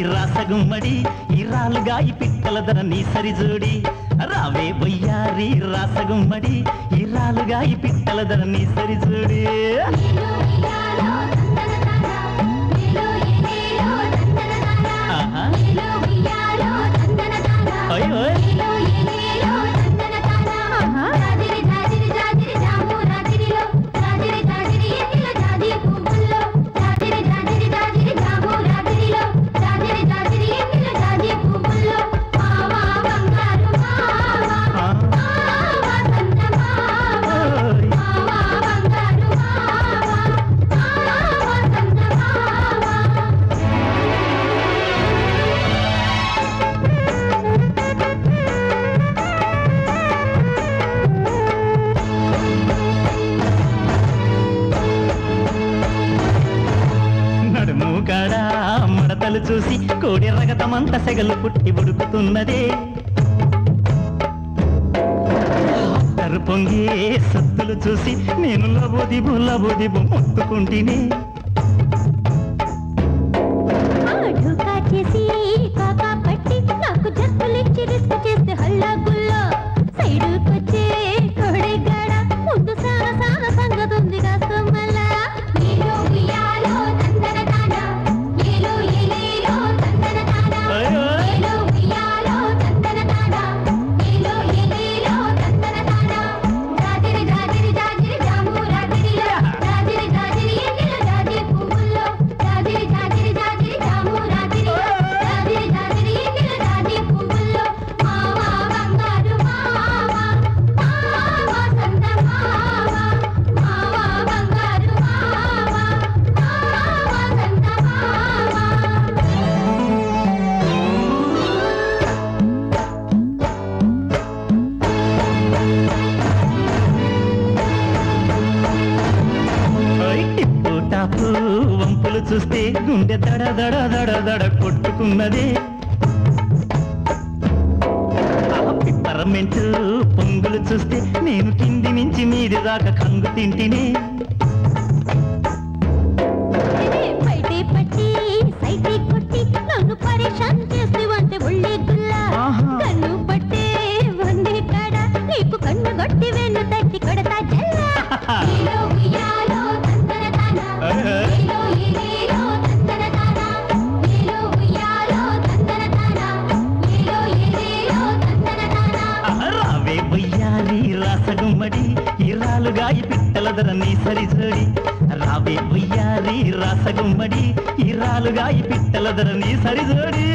రాసగుమ్మడి ఇరాలుగా ఈ పిట్టలదర నీ సరిజోడి రావే వయ్యారి రాసగుమ్మడి ఇరాలుగా ఈ పిట్టలదర నీ సరిజోడి అయ్యో మడతలు చూసి కోడి రగతమంత సెగలు పుట్టి ఉడుకుతున్నదే తరు పొంగి సత్తులు చూసి నేను లబోదిబు మొత్తుకుంటేనే చేసి కాకా పట్టి నాకు జబ్బులిచ్చి రిస్క్ చేస్తే హల్లా గుల్లా సైడుకొచ్చే కోడెగాడ ముందు సాన సంగతుందిగా సొమ్మల వంపులు చూస్తే గుండె దడ దడ దడ దడ కొట్టుకున్నదే పిప్పరమెంట్ పొంగులు చూస్తే నేను కింది నుంచి మీది దాకా కంగు తింటినే బయటే పట్టి సైకి కొట్టి నన్ను పరేషాన్ చేసి వంటే ఒళ్ళే గుల్లా కన్ను పట్టే వందే కాడ నీకు కన్ను గొట్టి వెన్ను తట్టి కొడతా జల్లా రావే వయ్యారి రాసగుమ్మడి ఇరాలుగా ఈ పిట్టలదర నీ సరిజోడి రావే వయ్యారి రాసగుమ్మడి ఇరాలుగా ఈ పిట్టలదర నీ సరిజోడి